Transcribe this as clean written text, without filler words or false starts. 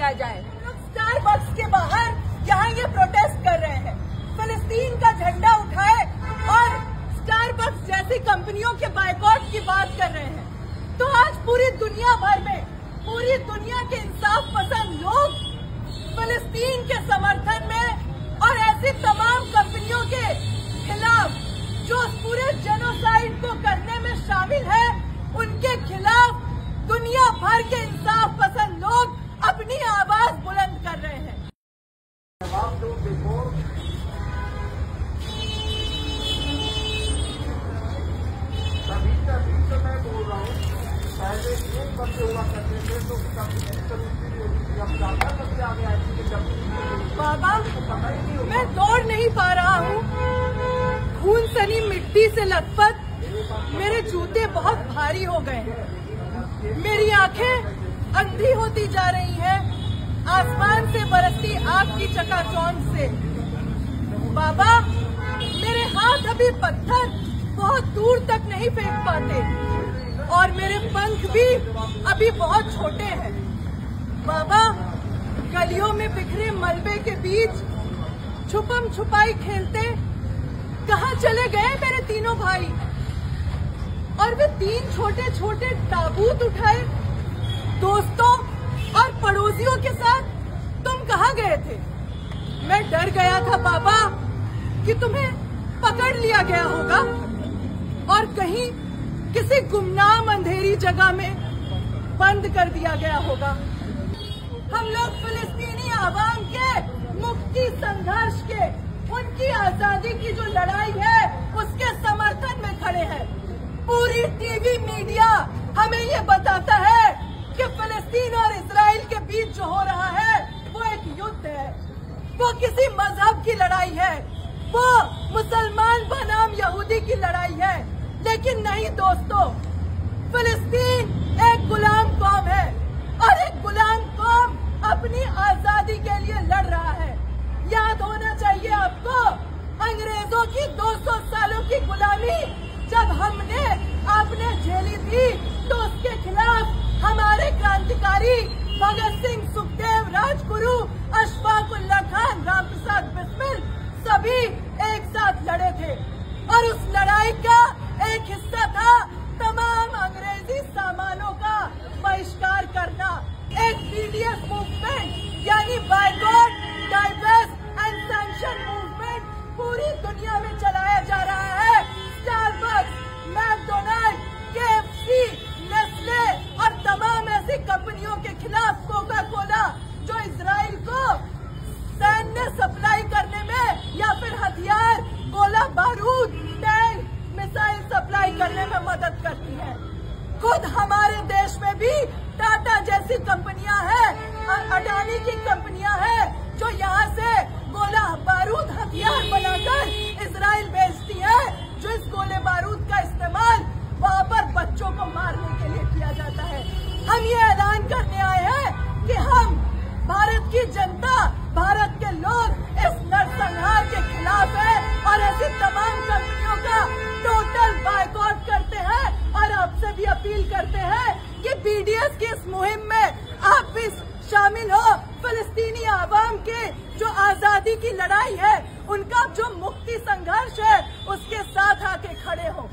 मांगा जाए। लोग स्टारबक्स के बाहर यहाँ ये प्रोटेस्ट कर रहे हैं, फिलिस्तीन का झंडा उठाए और स्टारबक्स जैसी कंपनियों के बायकॉट की बात कर रहे हैं। तो आज पूरी दुनिया भर में पूरी दुनिया के इंसाफ पसंद लोग फिलिस्तीन के समर्थन में और ऐसी तमाम कंपनियों के खिलाफ जो पूरे जेनोसाइड को करने में शामिल है, उनके खिलाफ दुनिया भर के इंसाफ पसंद लोग अपनी आवाज बुलंद कर रहे हैं। मैं बोल रहा हूँ, पहले एक बच्चे हुआ करते थे तो बाबा, मैं दौड़ नहीं पा रहा हूँ, खून सनी मिट्टी से लथपथ मेरे जूते बहुत भारी हो गए हैं, मेरी आंखें अंधी होती जा रही हैं आसमान से बरसती आग की चकाचौंध से। बाबा, मेरे हाथ अभी पत्थर बहुत दूर तक नहीं फेंक पाते और मेरे पंख भी अभी बहुत छोटे हैं। बाबा, गलियों में बिखरे मलबे के बीच छुपम छुपाई खेलते कहाँ चले गए मेरे तीनों भाई? और वे 3 छोटे छोटे ताबूत उठाए दोस्तों और पड़ोसियों के साथ तुम कहाँ गए थे? मैं डर गया था बाबा कि तुम्हें पकड़ लिया गया होगा और कहीं किसी गुमनाम अंधेरी जगह में बंद कर दिया गया होगा। हम लोग फिलिस्तीनी आवाम के मुक्ति संघर्ष के, उनकी आजादी की जो लड़ाई है उसके समर्थन में खड़े हैं। पूरी टीवी मीडिया हमें ये बताता है कि फिलिस्तीन और इजराइल के बीच जो हो रहा है वो एक युद्ध है, वो किसी मजहब की लड़ाई है, वो मुसलमान बनाम यहूदी की लड़ाई है। लेकिन नहीं दोस्तों, फिलिस्तीन एक गुलाम कौम है और एक गुलाम कौम अपनी आजादी के लिए लड़ रहा है। याद होना चाहिए आपको, अंग्रेजों की 200 सालों की गुलामी जब आपने झेली थी तो उसके खिलाफ हमारे क्रांतिकारी भगत सिंह, सुखदेव, राजगुरु, अशफाक उल्लाह खान, रामप्रसाद बिस्मिल सभी एक साथ लड़े थे और उस लड़ाई का एक हिस्सा था तमाम अंग्रेजी सामानों का बहिष्कार करना। एक BDS मूवमेंट यानी boycott, diverse and sanction movement पूरी दुनिया में चलाया जा रहा है। स्टारबक्स, मैकडोनाल्ड, KFC, नेस्ले और तमाम ऐसी कंपनियों के खिलाफ, कोका कोला जो इजराइल को सैन्य सप्लाई करने में या फिर हथियार, गोला बारूद, टैंक, मिसाइल सप्लाई करने में मदद करती है। खुद हमारे देश में भी टाटा जैसी कंपनियां हैं और अडानी की कंपनियां हैं जो यहाँ से गोला बारूद, हथियार बनाकर इजराइल भेजती है, जो इस गोले बारूद का इस्तेमाल वहाँ पर बच्चों को मारने के लिए किया जाता है। हम ये ऐलान करने आए हैं कि हम भारत की जनता, भारत के लोग इस नरसंहार के खिलाफ है और ऐसी तमाम कंपनियों का टोटल बायकॉट करते हैं और आपसे भी अपील करते हैं कि BDS की इस मुहिम में आप भी शामिल हो। फिलिस्तीनी आवाम के जो आजादी की लड़ाई है, उनका जो मुक्ति संघर्ष है, उसके साथ आके खड़े हो।